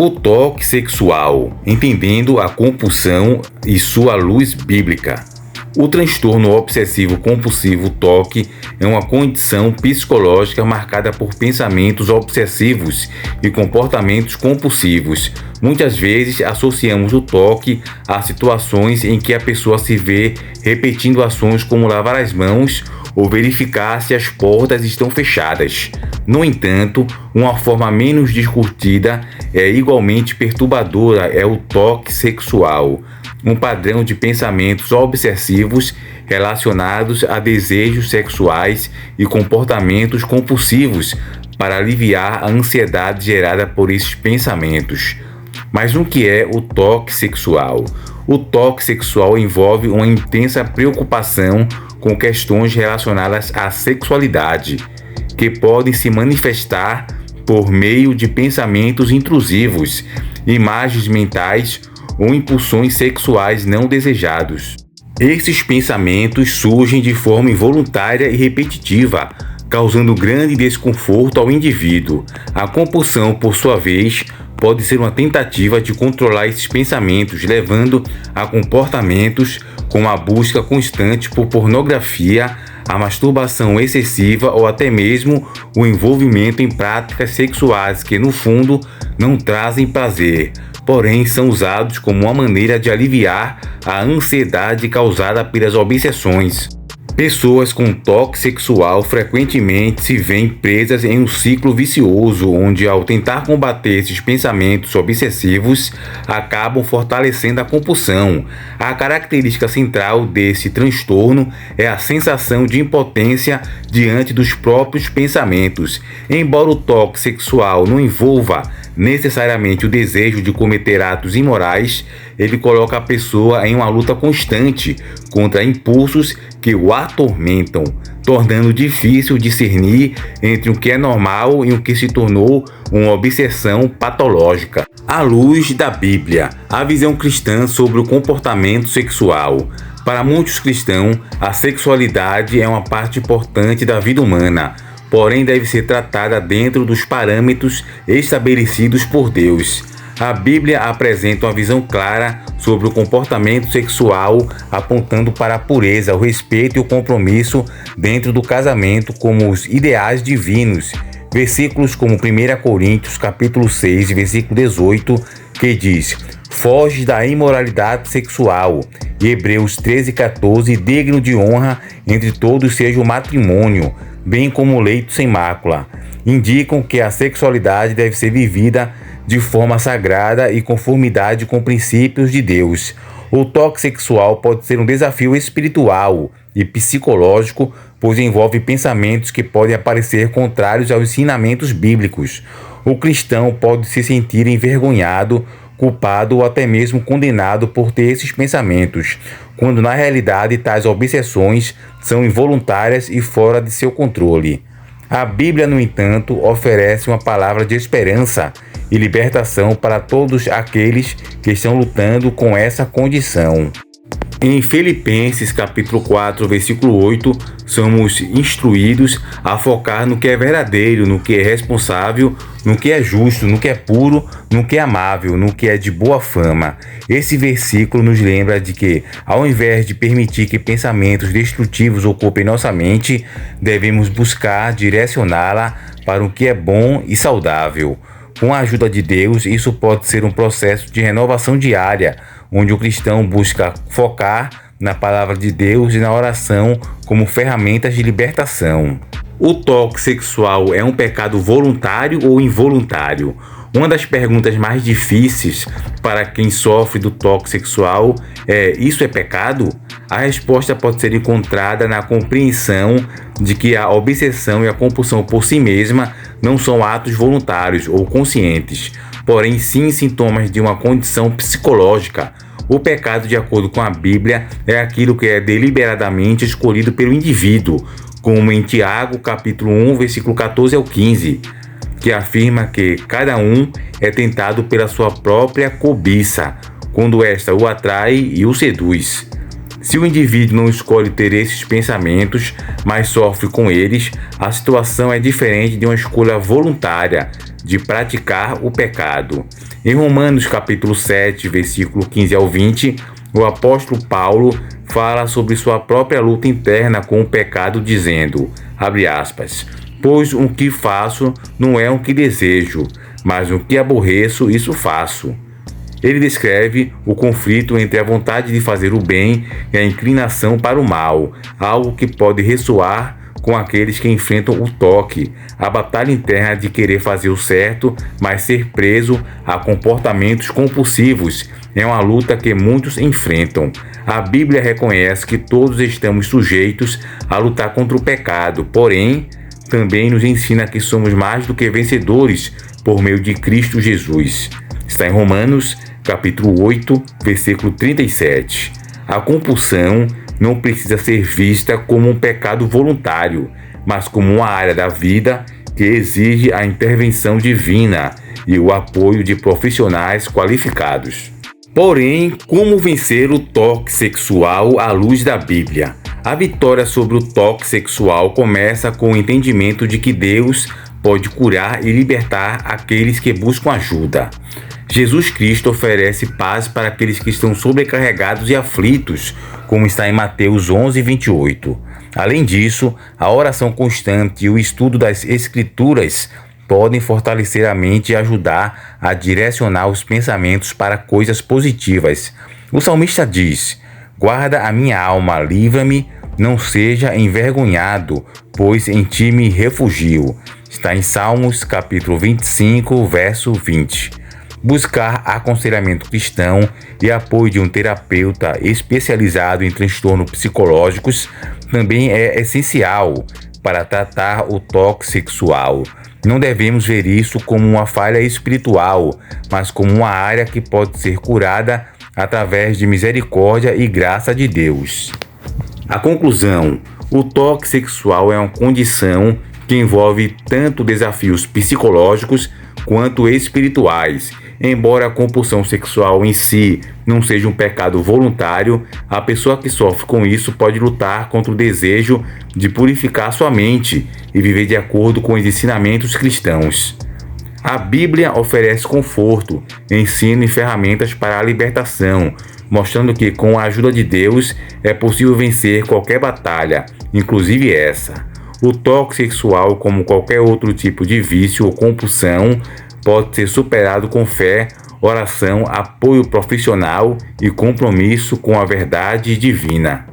O toque sexual, entendendo a compulsão e sua luz bíblica. O transtorno obsessivo-compulsivo toque é uma condição psicológica marcada por pensamentos obsessivos e comportamentos compulsivos. Muitas vezes associamos o toque a situações em que a pessoa se vê repetindo ações como lavar as mãos ou verificar se as portas estão fechadas. No entanto, uma forma menos discutida e igualmente perturbadora é o toque sexual, um padrão de pensamentos obsessivos relacionados a desejos sexuais e comportamentos compulsivos para aliviar a ansiedade gerada por esses pensamentos. Mas o que é o toque sexual? O toque sexual envolve uma intensa preocupação com questões relacionadas à sexualidade, que podem se manifestar por meio de pensamentos intrusivos, imagens mentais ou impulsões sexuais não desejados. Esses pensamentos surgem de forma involuntária e repetitiva, causando grande desconforto ao indivíduo. A compulsão, por sua vez, pode ser uma tentativa de controlar esses pensamentos, levando a comportamentos como a busca constante por pornografia, a masturbação excessiva ou até mesmo o envolvimento em práticas sexuais que, no fundo, não trazem prazer, porém são usados como uma maneira de aliviar a ansiedade causada pelas obsessões. Pessoas com toque sexual frequentemente se veem presas em um ciclo vicioso, onde, ao tentar combater esses pensamentos obsessivos, acabam fortalecendo a compulsão. A característica central desse transtorno é a sensação de impotência diante dos próprios pensamentos. Embora o toque sexual não envolva necessariamente o desejo de cometer atos imorais, ele coloca a pessoa em uma luta constante contra impulsos que o atormentam, tornando difícil discernir entre o que é normal e o que se tornou uma obsessão patológica. À luz da Bíblia, a visão cristã sobre o comportamento sexual. Para muitos cristãos, a sexualidade é uma parte importante da vida humana, porém deve ser tratada dentro dos parâmetros estabelecidos por Deus. A Bíblia apresenta uma visão clara sobre o comportamento sexual, apontando para a pureza, o respeito e o compromisso dentro do casamento como os ideais divinos. Versículos como 1 Coríntios capítulo 6, versículo 18, que diz: foge da imoralidade sexual. E Hebreus 13:14, digno de honra entre todos seja o matrimônio, bem como o leito sem mácula. Indicam que a sexualidade deve ser vivida de forma sagrada e conformidade com princípios de Deus. O toque sexual pode ser um desafio espiritual e psicológico, pois envolve pensamentos que podem parecer contrários aos ensinamentos bíblicos. O cristão pode se sentir envergonhado, culpado ou até mesmo condenado por ter esses pensamentos, quando na realidade tais obsessões são involuntárias e fora de seu controle. A Bíblia, no entanto, oferece uma palavra de esperança e libertação para todos aqueles que estão lutando com essa condição. Em Filipenses capítulo 4, versículo 8, somos instruídos a focar no que é verdadeiro, no que é responsável, no que é justo, no que é puro, no que é amável, no que é de boa fama. Esse versículo nos lembra de que, ao invés de permitir que pensamentos destrutivos ocupem nossa mente, devemos buscar direcioná-la para o que é bom e saudável. Com a ajuda de Deus, isso pode ser um processo de renovação diária, onde o cristão busca focar na palavra de Deus e na oração como ferramentas de libertação. O toque sexual é um pecado voluntário ou involuntário? Uma das perguntas mais difíceis para quem sofre do toque sexual é: isso é pecado? A resposta pode ser encontrada na compreensão de que a obsessão e a compulsão por si mesma não são atos voluntários ou conscientes, porém sim sintomas de uma condição psicológica. O pecado, de acordo com a Bíblia, é aquilo que é deliberadamente escolhido pelo indivíduo, como em Tiago, capítulo 1, versículo 14 ao 15, que afirma que cada um é tentado pela sua própria cobiça, quando esta o atrai e o seduz. Se o indivíduo não escolhe ter esses pensamentos, mas sofre com eles, a situação é diferente de uma escolha voluntária, de praticar o pecado. Em Romanos capítulo 7, versículo 15 ao 20, o apóstolo Paulo fala sobre sua própria luta interna com o pecado, dizendo, abre aspas, pois o que faço não é o que desejo, mas o que aborreço, isso faço. Ele descreve o conflito entre a vontade de fazer o bem e a inclinação para o mal, algo que pode ressoar com aqueles que enfrentam o toque, a batalha interna de querer fazer o certo, mas ser preso a comportamentos compulsivos. É uma luta que muitos enfrentam. A Bíblia reconhece que todos estamos sujeitos a lutar contra o pecado, porém, também nos ensina que somos mais do que vencedores por meio de Cristo Jesus. Está em Romanos, capítulo 8, versículo 37. A compulsão não precisa ser vista como um pecado voluntário, mas como uma área da vida que exige a intervenção divina e o apoio de profissionais qualificados. Porém, como vencer o toque sexual à luz da Bíblia? A vitória sobre o toque sexual começa com o entendimento de que Deus pode curar e libertar aqueles que buscam ajuda. Jesus Cristo oferece paz para aqueles que estão sobrecarregados e aflitos, como está em Mateus 11, 28. Além disso, a oração constante e o estudo das Escrituras podem fortalecer a mente e ajudar a direcionar os pensamentos para coisas positivas. O salmista diz, guarda a minha alma, livra-me, não seja envergonhado, pois em ti me refugio. Está em Salmos, capítulo 25, verso 20. Buscar aconselhamento cristão e apoio de um terapeuta especializado em transtornos psicológicos também é essencial para tratar o toque sexual. Não devemos ver isso como uma falha espiritual, mas como uma área que pode ser curada através de misericórdia e graça de Deus. A conclusão: o toque sexual é uma condição que envolve tanto desafios psicológicos quanto espirituais. Embora a compulsão sexual em si não seja um pecado voluntário, a pessoa que sofre com isso pode lutar contra o desejo de purificar sua mente e viver de acordo com os ensinamentos cristãos. A Bíblia oferece conforto, ensino e ferramentas para a libertação, mostrando que com a ajuda de Deus é possível vencer qualquer batalha, inclusive essa. O toque sexual, como qualquer outro tipo de vício ou compulsão, pode ser superado com fé, oração, apoio profissional e compromisso com a verdade divina.